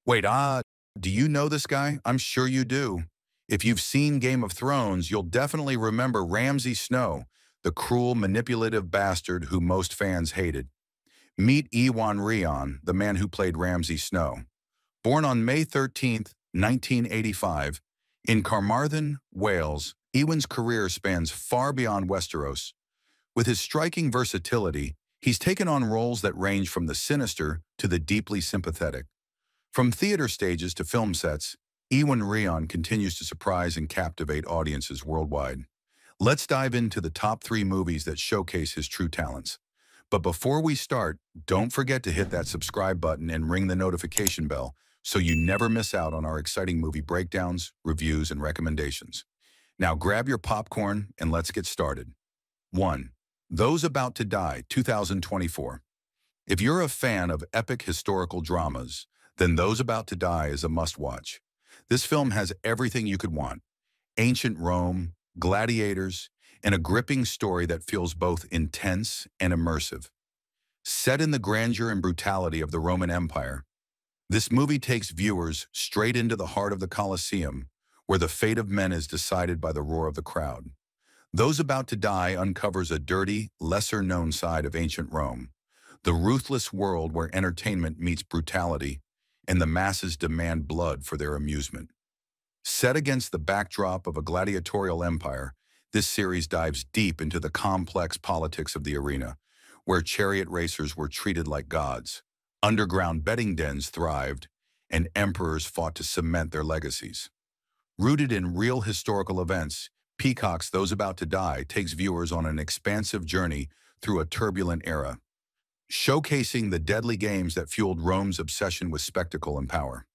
Wait, do you know this guy? I'm sure you do. If you've seen Game of Thrones, you'll definitely remember Ramsay Snow, the cruel, manipulative bastard who most fans hated. Meet IwanRheon, the man who played Ramsay Snow. Born on May 13th, 1985, in Carmarthen, Wales, Iwan's career spans far beyond Westeros. With his striking versatility, he's taken on roles that range from the sinister to the deeply sympathetic. From theater stages to film sets, Iwan Rheon continues to surprise and captivate audiences worldwide. Let's dive into the top 3 movies that showcase his true talents. But before we start, don't forget to hit that subscribe button and ring the notification bell so you never miss out on our exciting movie breakdowns, reviews, and recommendations. Now grab your popcorn and let's get started. 1. Those About to Die, 2024. If you're a fan of epic historical dramas, then Those About to Die is a must-watch. This film has everything you could want: ancient Rome, gladiators, and a gripping story that feels both intense and immersive. Set in the grandeur and brutality of the Roman Empire, this movie takes viewers straight into the heart of the Colosseum, where the fate of men is decided by the roar of the crowd. Those About to Die uncovers a dirty, lesser-known side of ancient Rome, the ruthless world where entertainment meets brutality and the masses demand blood for their amusement. Set against the backdrop of a gladiatorial empire, this series dives deep into the complex politics of the arena, where chariot racers were treated like gods, underground betting dens thrived, and emperors fought to cement their legacies. Rooted in real historical events, Peacock's Those About to Die takes viewers on an expansive journey through a turbulent era, showcasing the deadly games that fueled Rome's obsession with spectacle and power.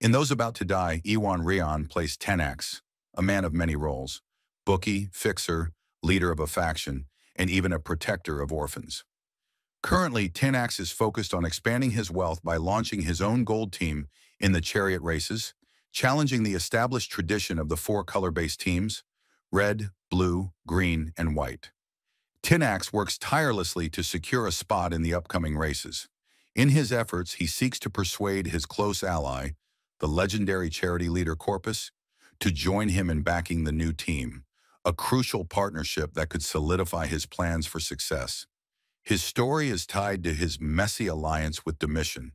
In Those About to Die, Iwan Rheon plays Tena, a man of many roles: bookie, fixer, leader of a faction, and even a protector of orphans. Currently, Tena is focused on expanding his wealth by launching his own gold team in the chariot races, challenging the established tradition of the 4 color-based teams: red, blue, green, and white. Tena works tirelessly to secure a spot in the upcoming races. In his efforts, he seeks to persuade his close ally, the legendary charity leader Corpus, to join him in backing the new team, a crucial partnership that could solidify his plans for success. His story is tied to his messy alliance with Domitian,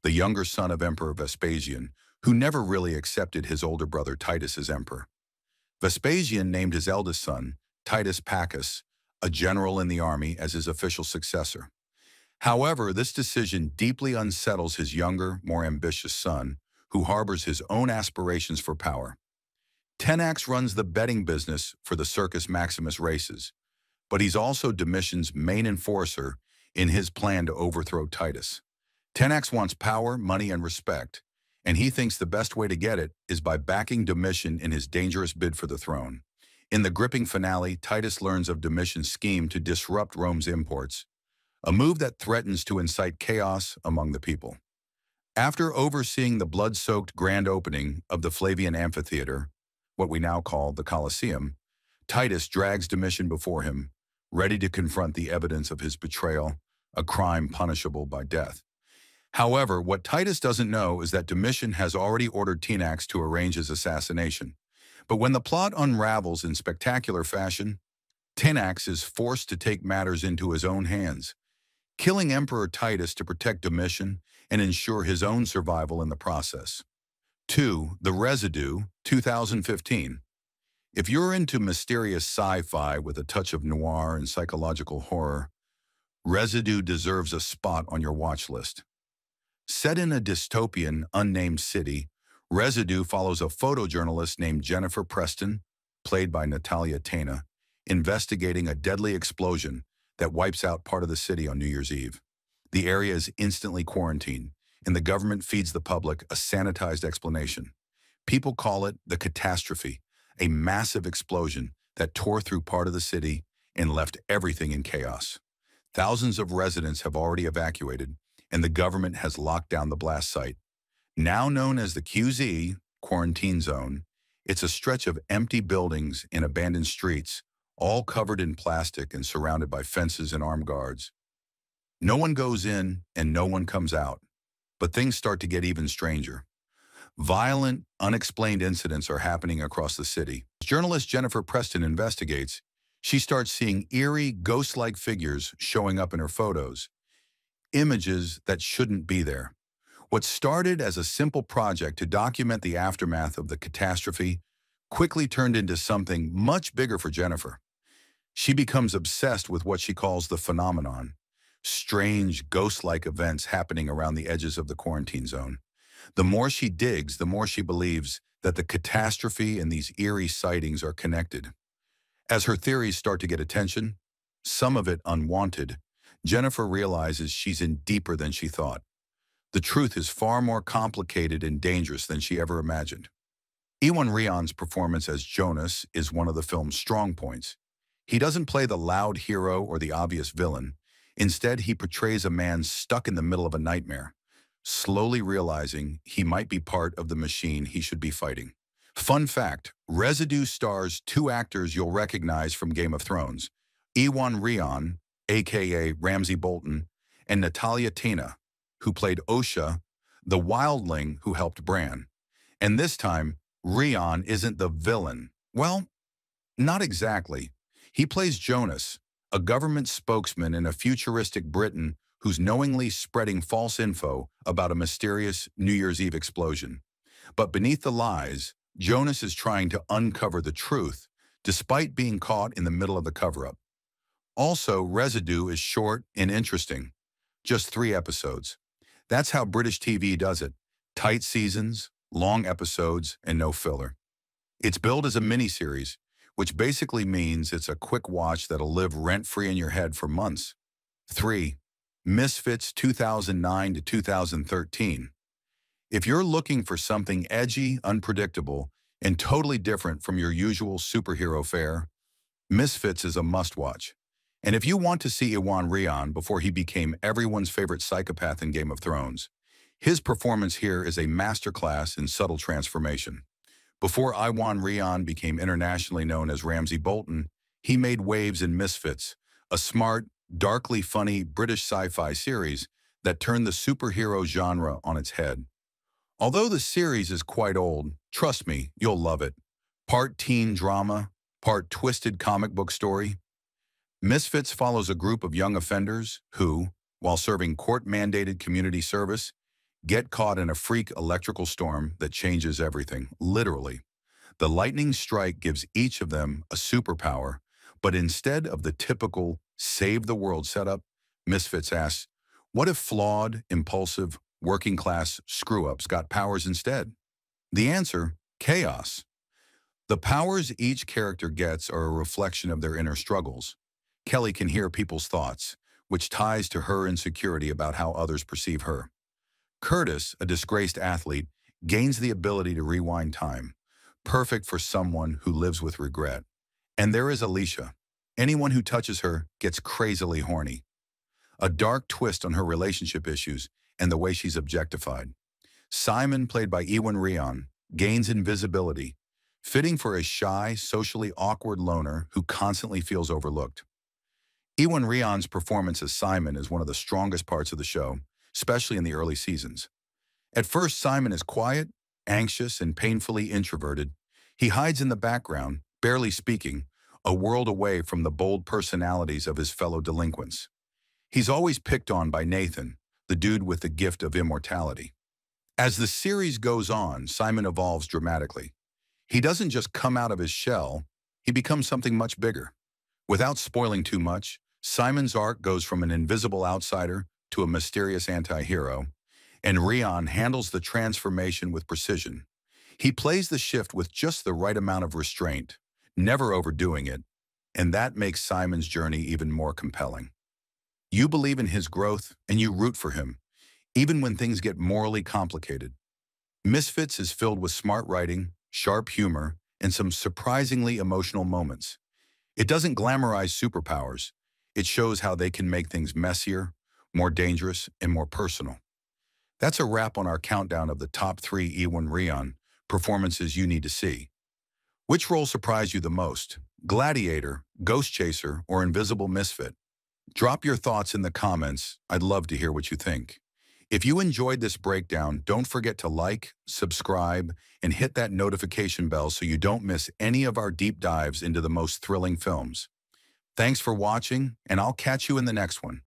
the younger son of Emperor Vespasian, who never really accepted his older brother Titus as emperor. Vespasian named his eldest son, Titus Paccus, a general in the army, as his official successor. However, this decision deeply unsettles his younger, more ambitious son, who harbors his own aspirations for power. Tenax runs the betting business for the Circus Maximus races, but he's also Domitian's main enforcer in his plan to overthrow Titus. Tenax wants power, money, and respect, and he thinks the best way to get it is by backing Domitian in his dangerous bid for the throne. In the gripping finale, Titus learns of Domitian's scheme to disrupt Rome's imports, a move that threatens to incite chaos among the people. After overseeing the blood-soaked grand opening of the Flavian Amphitheater, what we now call the Colosseum, Titus drags Domitian before him, ready to confront the evidence of his betrayal, a crime punishable by death. However, what Titus doesn't know is that Domitian has already ordered Tenax to arrange his assassination. But when the plot unravels in spectacular fashion, Tenax is forced to take matters into his own hands, killing Emperor Titus to protect Domitian and ensure his own survival in the process. 2. The Residue, 2015. If you're into mysterious sci-fi with a touch of noir and psychological horror, Residue deserves a spot on your watch list. Set in a dystopian, unnamed city, Residue follows a photojournalist named Jennifer Preston, played by Natalia Tena, investigating a deadly explosion that wipes out part of the city on New Year's Eve. The area is instantly quarantined, and the government feeds the public a sanitized explanation. People call it the catastrophe, a massive explosion that tore through part of the city and left everything in chaos. Thousands of residents have already evacuated, and the government has locked down the blast site. Now known as the QZ, Quarantine Zone, it's a stretch of empty buildings and abandoned streets, all covered in plastic and surrounded by fences and armed guards. No one goes in and no one comes out, But things start to get even stranger. Violent, unexplained incidents are happening across the city. As journalist Jennifer Preston investigates, she starts seeing eerie, ghost-like figures showing up in her photos, images that shouldn't be there. What started as a simple project to document the aftermath of the catastrophe quickly turned into something much bigger for Jennifer. She becomes obsessed with what she calls the phenomenon, strange, ghost-like events happening around the edges of the quarantine zone. The more she digs, the more she believes that the catastrophe and these eerie sightings are connected. As her theories start to get attention, some of it unwanted, Jennifer realizes she's in deeper than she thought. The truth is far more complicated and dangerous than she ever imagined. IwanRheon's performance as Jonas is one of the film's strong points. He doesn't play the loud hero or the obvious villain. Instead, he portrays a man stuck in the middle of a nightmare, slowly realizing he might be part of the machine he should be fighting. Fun fact, Residue stars two actors you'll recognize from Game of Thrones, Iwan Rheon, aka Ramsay Bolton, and Natalia Tena, who played Osha, the wildling who helped Bran. And this time, Rheon isn't the villain. Well, not exactly. He plays Jonas, a government spokesman in a futuristic Britain who's knowingly spreading false info about a mysterious New Year's Eve explosion. But beneath the lies, Jonas is trying to uncover the truth, despite being caught in the middle of the cover-up. Also, Residue is short and interesting. Just 3 episodes. That's how British TV does it. Tight seasons, long episodes, and no filler. It's billed as a miniseries, which basically means it's a quick watch that'll live rent-free in your head for months. 3. Misfits 2009 to 2013. If you're looking for something edgy, unpredictable, and totally different from your usual superhero fare, Misfits is a must-watch. And if you want to see IwanRheon before he became everyone's favorite psychopath in Game of Thrones, his performance here is a masterclass in subtle transformation. Before IwanRheon became internationally known as Ramsay Bolton, he made waves in Misfits, a smart, darkly funny British sci-fi series that turned the superhero genre on its head. Although the series is quite old, trust me, you'll love it. Part teen drama, part twisted comic book story. Misfits follows a group of young offenders who, while serving court-mandated community service, get caught in a freak electrical storm that changes everything, literally. The lightning strike gives each of them a superpower, but instead of the typical save-the-world setup, Misfits asks, what if flawed, impulsive, working-class screw-ups got powers instead? The answer, chaos. The powers each character gets are a reflection of their inner struggles. Kelly can hear people's thoughts, which ties to her insecurity about how others perceive her. Curtis, a disgraced athlete, gains the ability to rewind time, perfect for someone who lives with regret. And there is Alicia. Anyone who touches her gets crazily horny. A dark twist on her relationship issues and the way she's objectified. Simon, played by IwanRheon, gains invisibility, fitting for a shy, socially awkward loner who constantly feels overlooked. IwanRheon's performance as Simon is one of the strongest parts of the show, especially in the early seasons. At first, Simon is quiet, anxious, and painfully introverted. He hides in the background, barely speaking, a world away from the bold personalities of his fellow delinquents. He's always picked on by Nathan, the dude with the gift of immortality. As the series goes on, Simon evolves dramatically. He doesn't just come out of his shell, he becomes something much bigger. Without spoiling too much, Simon's arc goes from an invisible outsider to a mysterious anti-hero, and Rheon handles the transformation with precision. He plays the shift with just the right amount of restraint, never overdoing it, and that makes Simon's journey even more compelling. You believe in his growth, and you root for him, even when things get morally complicated. Misfits is filled with smart writing, sharp humor, and some surprisingly emotional moments. It doesn't glamorize superpowers. It shows how they can make things messier, more dangerous, and more personal. That's a wrap on our countdown of the top 3 IwanRheon performances you need to see. Which role surprised you the most? Gladiator, Ghost Chaser, or Invisible Misfit? Drop your thoughts in the comments. I'd love to hear what you think. If you enjoyed this breakdown, don't forget to like, subscribe, and hit that notification bell so you don't miss any of our deep dives into the most thrilling films. Thanks for watching, and I'll catch you in the next one.